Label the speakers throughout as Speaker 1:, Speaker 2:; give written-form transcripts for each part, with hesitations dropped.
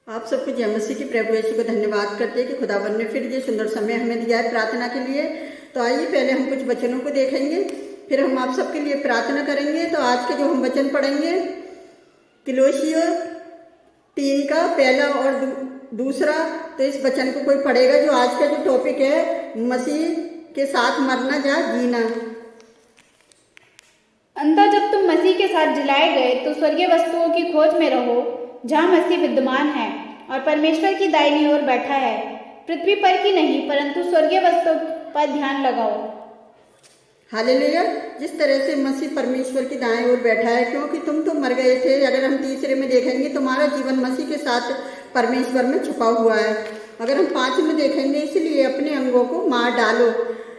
Speaker 1: आप सबको जय मसीह की प्रभु यीशु को धन्यवाद करते हैं कि खुदावन ने फिर ये सुंदर समय हमें दिया है प्रार्थना के लिए। तो आइए पहले हम कुछ वचनों को देखेंगे, फिर हम आप सबके लिए प्रार्थना करेंगे। तो आज के जो हम वचन पढ़ेंगे किलोसियो 3 का पहला और दूसरा। तो इस वचन को कोई पढ़ेगा। जो आज का जो टॉपिक है मसीह के साथ मरना या जीना।
Speaker 2: अंततः जब तुम मसीह के साथ जिलाए गए तो स्वर्गीय वस्तुओं की खोज में रहो जहाँ मसीह विद्यमान है और परमेश्वर की दाहिनी ओर बैठा है। पृथ्वी पर की नहीं परंतु स्वर्गीय वस्तुओं पर ध्यान लगाओ।
Speaker 1: हालेलुया। जिस तरह से मसीह परमेश्वर की दाएं ओर बैठा है, क्योंकि तुम तो मर गए थे। अगर हम तीसरे में देखेंगे तुम्हारा जीवन मसीह के साथ परमेश्वर में छुपा हुआ है। अगर हम 5 में देखेंगे इसलिए अपने अंगों को मार डालो।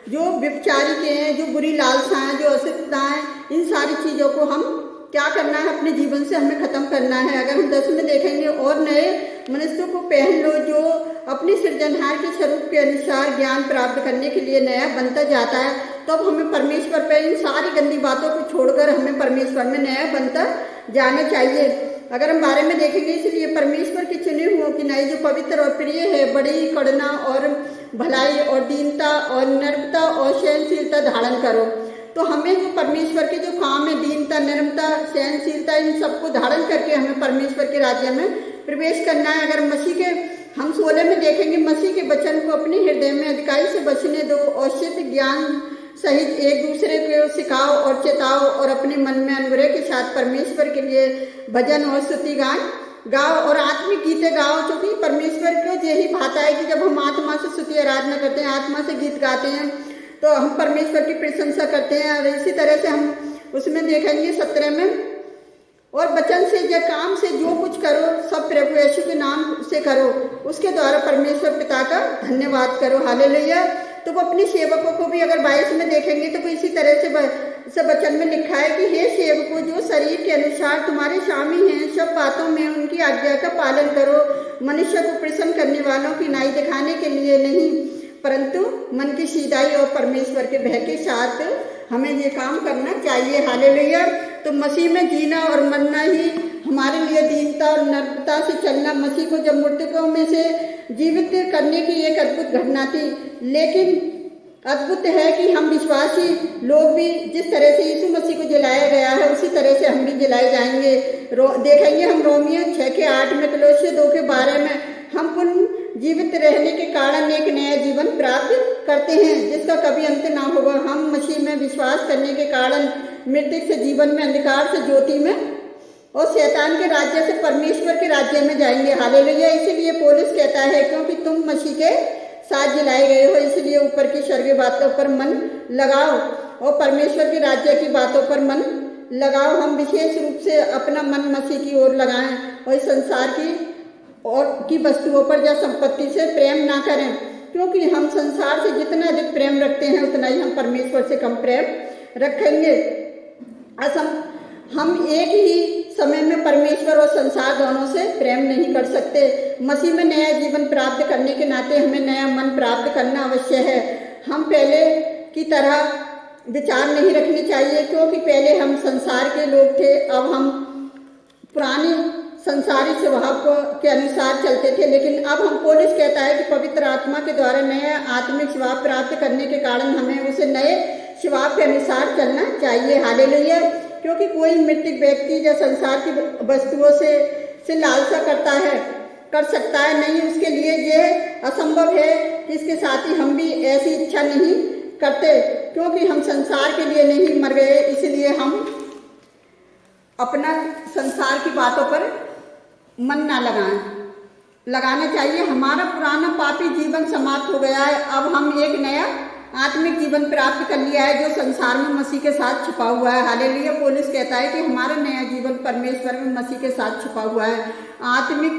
Speaker 1: जो व्यभिचारी के हैं, जो बुरी लालसाएं, जो अशुद्धताएं, इन सारी चीज़ों को हम क्या करना है, अपने जीवन से हमें खत्म करना है। अगर हम 10 में देखेंगे और नए मनुष्यों को पहन लो जो अपने सृजनहार के स्वरूप के अनुसार ज्ञान प्राप्त करने के लिए नया बनता जाता है। तो अब हमें परमेश्वर पर इन सारी गंदी बातों को छोड़कर हमें परमेश्वर में नया बनता जाना चाहिए। अगर हम 12 में देखेंगे इसलिए परमेश्वर के चुने हुओं की नाई जो पवित्र और प्रिय है, बड़ी करुणा और भलाई और दीनता और नर्मता और सहनशीलता धारण करो। तो हमें जो परमेश्वर के जो काम है, दीनता, नर्मता, सहनशीलता, इन सबको धारण करके हमें परमेश्वर के राज्य में प्रवेश करना है। अगर मसीह के हम 16 में देखेंगे मसीह के वचन को अपने हृदय में अधिकाई से बचने दो और सिद्ध ज्ञान सहित एक दूसरे को सिखाओ और चेताओ और अपने मन में अनुग्रह के साथ परमेश्वर के लिए भजन और स्तुति गान गाओ और आत्मिक गीतें गाओ। क्योंकि परमेश्वर को यही बात है कि जब हम आत्मा से स्तुति आराधना करते हैं, आत्मा से गीत गाते हैं, तो हम परमेश्वर की प्रशंसा करते हैं। और इसी तरह से हम उसमें देखेंगे 17 में, और वचन से या काम से जो कुछ करो सब प्रभु यीशु के नाम से करो, उसके द्वारा परमेश्वर पिता का धन्यवाद करो। हालेलुया। तो वो अपने सेवकों को भी अगर 22 में देखेंगे तो इसी तरह से वचन में लिखा है कि हे सेवकों, जो शरीर के अनुसार तुम्हारे स्वामी हैं, सब बातों में उनकी आज्ञा का पालन करो, मनुष्य को प्रसन्न करने वालों की नाई दिखाने के लिए नहीं परंतु मन की सीधाई और परमेश्वर के भय के साथ हमें ये काम करना चाहिए। हालेलुया। तो मसीह में जीना और मरना ही हमारे लिए दीनता और नर्मता से चलना। मसीह को जब मृतकों में से जीवित करने की एक अद्भुत घटना थी, लेकिन अद्भुत है कि हम विश्वासी लोग भी जिस तरह से यीशु मसीह को जलाया गया है उसी तरह से हम भी जलाए जाएंगे। देखेंगे हम रोमियो 6 के 8 में, कलोसियो 2 के 12 में, हम पुनः जीवित रहने के कारण एक नया जीवन प्राप्त करते हैं जिसका कभी अंत ना होगा। हम मसीह में विश्वास करने के कारण मृत्यु से जीवन में, अंधकार से ज्योति में और शैतान के राज्य से परमेश्वर के राज्य में जाएंगे। हालेलुया। इसीलिए पौलुस कहता है क्योंकि तुम मसीह के साथ जिलाए गए हो, इसलिए ऊपर की स्वर्गीय बातों पर मन लगाओ और परमेश्वर के राज्य की बातों पर मन लगाओ। हम विशेष रूप से अपना मन मसीह की ओर लगाएं और इस संसार की वस्तुओं पर या संपत्ति से प्रेम ना करें, क्योंकि हम संसार से जितना अधिक प्रेम रखते हैं उतना ही हम परमेश्वर से कम प्रेम रखेंगे। हम एक ही समय में परमेश्वर और संसार दोनों से प्रेम नहीं कर सकते। मसीह में नया जीवन प्राप्त करने के नाते हमें नया मन प्राप्त करना अवश्य है। हम पहले की तरह विचार नहीं रखने चाहिए, क्योंकि पहले हम संसार के लोग थे, अब हम पुराने संसारी स्वभाव के अनुसार चलते थे। लेकिन अब हम पौलुस कहता है कि पवित्र आत्मा के द्वारा नया आत्मिक स्वभाव प्राप्त करने के कारण हमें उसे नए स्वभाव के अनुसार चलना चाहिए। हालेलुया। क्योंकि कोई मृत्यु व्यक्ति या संसार की वस्तुओं से लालसा कर सकता है नहीं, उसके लिए यह असंभव है कि इसके साथ ही हम भी ऐसी इच्छा नहीं करते, क्योंकि हम संसार के लिए नहीं मर गए। इसलिए हम अपना संसार की बातों पर मन ना लगाना चाहिए। हमारा पुराना पापी जीवन समाप्त हो गया है। अब हम एक नया आत्मिक जीवन प्राप्त कर लिया है जो संसार में मसीह के साथ छुपा हुआ है। हालेलुया। पौलुस कहता है कि हमारा नया जीवन परमेश्वर में मसीह के साथ छुपा हुआ है। आत्मिक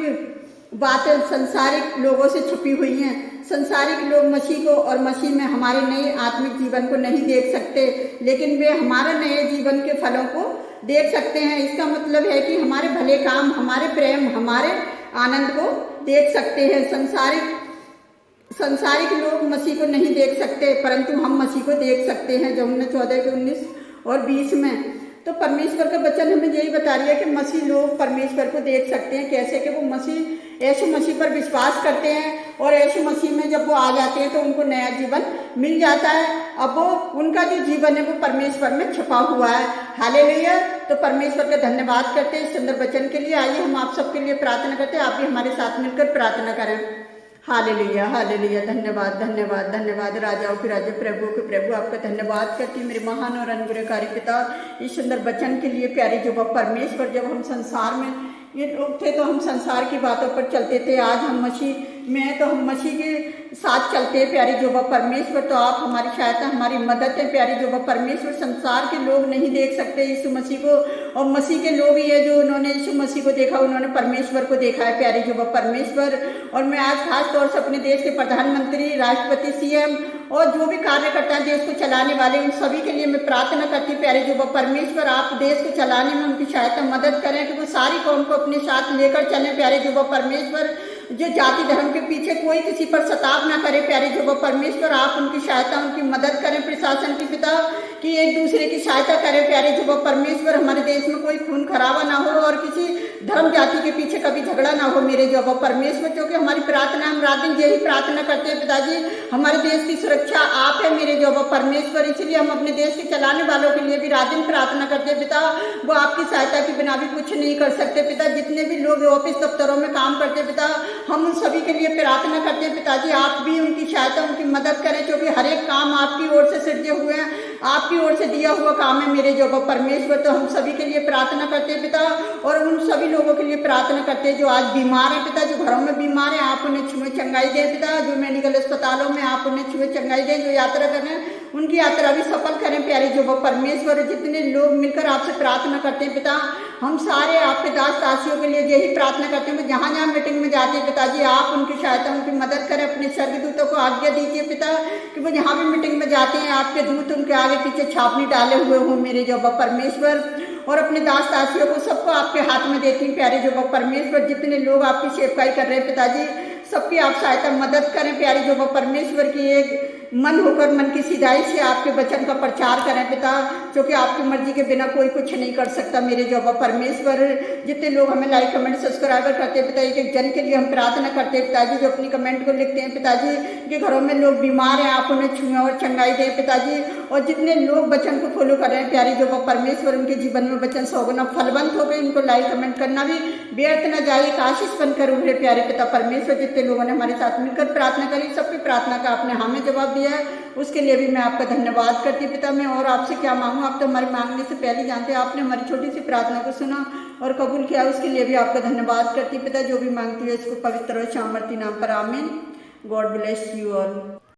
Speaker 1: बातें संसारिक लोगों से छुपी हुई हैं। संसारिक लोग मसीह को और मसीह में हमारे नए आत्मिक जीवन को नहीं देख सकते, लेकिन वे हमारे नए जीवन के फलों को देख सकते हैं। इसका मतलब है कि हमारे भले काम, हमारे प्रेम, हमारे आनंद को देख सकते हैं। संसारिक लोग मसीह को नहीं देख सकते, परंतु हम मसीह को देख सकते हैं। यूहन्ना 14 के 19 और 20 में। तो परमेश्वर का वचन हमें यही बता रही है कि मसीह लोग परमेश्वर को देख सकते हैं। कैसे कि वो मसीह यीशु मसीह पर विश्वास करते हैं और यीशु मसीह में जब वो आ जाते हैं तो उनको नया जीवन मिल जाता है। अब वो उनका जो जीवन है वो परमेश्वर में छुपा हुआ है। हालेलुया। तो परमेश्वर का धन्यवाद करते हैं इस सुंदर वचन के लिए। आइए हम आप सबके लिए प्रार्थना करते हैं, आप भी हमारे साथ मिलकर प्रार्थना करें। Hallelujah, hallelujah. धन्यवाद, धन्यवाद, धन्यवाद। राजाओं के राजा, प्रभु के प्रभु, आपका धन्यवाद करती हूँ मेरे महान और अनुग्रहकारी पिता, इस सुंदर वचन के लिए। प्यारे जो परमेश्वर, जब हम संसार में ये लोग थे तो हम संसार की बातों पर चलते थे, आज हम मसीह में तो हम मसीह के साथ चलते हैं। प्यारे जो परमेश्वर, तो आप हमारी सहायता, हमारी मदद है। प्यारे जो परमेश्वर, संसार के लोग नहीं देख सकते यीशु मसीह को, और मसीह के लोग ही है जो उन्होंने यीशु मसीह को देखा, उन्होंने परमेश्वर को देखा है। प्यारे जो परमेश्वर, और मैं आज खास तौर से अपने देश के प्रधानमंत्री, राष्ट्रपति, सीएम और जो भी कार्यकर्ता हैं देश को चलाने वाले, उन सभी के लिए मैं प्रार्थना करती हूँ। प्यारे जो परमेश्वर, आप देश को चलाने में उनकी सहायता मदद करें कि वो सारी कौम को अपने साथ लेकर चलें। प्यारे जो परमेश्वर, जो जाति धर्म के पीछे कोई किसी पर सताव ना करे। प्यारे जो परमेश्वर, आप उनकी सहायता, उनकी मदद करें। प्रशासन की पिता कि एक दूसरे की सहायता करें। प्यारे जो परमेश्वर, हमारे देश में कोई खून खराबा ना हो और किसी धर्म जाति के पीछे कभी झगड़ा ना हो मेरे जो परमेश्वर, क्योंकि हमारी प्रार्थना, हम रात दिन यही प्रार्थना करते हैं पिताजी, हमारे देश की सुरक्षा आप है मेरे जो परमेश्वर। इसलिए हम अपने देश के चलाने वालों के लिए भी रात दिन प्रार्थना करते हैं पिता, वो आपकी सहायता के बिना भी कुछ नहीं कर सकते पिता। जितने भी लोग ऑफिस दफ्तरों में काम करते हैं पिता, हम उन सभी के लिए प्रार्थना करते हैं पिताजी, आप भी उनकी सहायता, उनकी मदद करें, क्योंकि हर एक काम आपकी ओर से सृजे हुए हैं, आपकी ओर से दिया हुआ काम है मेरे जो परमेश्वर। तो हम सभी के लिए प्रार्थना करते हैं पिता, और उन सभी लोगों के लिए प्रार्थना करते हैं जो आज बीमार हैं पिता, जो घरों में बीमार हैं, आप उन्हें छुए चंगाई दें पिता, जो मेडिकल अस्पतालों में आप उन्हें छुए चंगाई दें, जो यात्रा कर रहे हैं उनकी यात्रा भी सफल करें। प्यारे जो परमेश्वर, जितने लोग मिलकर आपसे प्रार्थना करते हैं पिता, हम सारे आपके दास दासियों के लिए यही प्रार्थना करते हैं, जहाँ जहाँ मीटिंग में जाते हैं पिताजी, आप उनकी सहायता, उनकी मदद करें। अपने स्वर्गदूतों को आज्ञा दीजिए पिता कि वो जहाँ भी मीटिंग में जाते हैं आपके दूत उनके आगे पीछे छापनी डाले हुए हों मेरे जो परमेश्वर। और अपने दास दासियों को सबको आपके हाथ में देती हूँ प्यारे जो परमेश्वर, जितने लोग आपकी सेवकाई कर रहे हैं पिताजी, सबकी आप सहायता मदद करें। प्यारे जो परमेश्वर की एक मन होकर मन की सिधाई से आपके वचन का प्रचार करें पिता, क्योंकि आपकी मर्जी के बिना कोई कुछ नहीं कर सकता मेरे जो परमेश्वर। जितने लोग हमें लाइक कमेंट सब्सक्राइबर करते हैं पिता, एक एक जन के लिए हम प्रार्थना करते हैं पिताजी, जो अपनी कमेंट को लिखते हैं पिताजी, कि घरों में लोग बीमार हैं आप उन्हें छुएं और चंगाई दें पिताजी। और जितने लोग वचन को फॉलो कर रहे हैं प्यारे जो परमेश्वर, उनके जीवन में वचन 100 गुना फलवंत हो गए, इनको लाइक कमेंट करना भी व्यर्थ न जाए, एक आशीष बनकर उभरे प्यारे पिता परमेश्वर। जितने लोगों ने हमारे साथ मिलकर प्रार्थना करी, सबकी प्रार्थना का आपने हमें जवाब दिया है, उसके लिए भी मैं आपका धन्यवाद करती हूँ पिता। मैं और आपसे क्या मांगूँ, आप तो हमारे मांगने से पहले जानते हैं। आपने हमारी छोटी सी प्रार्थना को सुना और कबूल किया, उसके लिए भी आपका धन्यवाद करती हूँ पिता। जो भी मांगती है इसको पवित्र और सामर्थी नाम पर आमीन। God bless you all.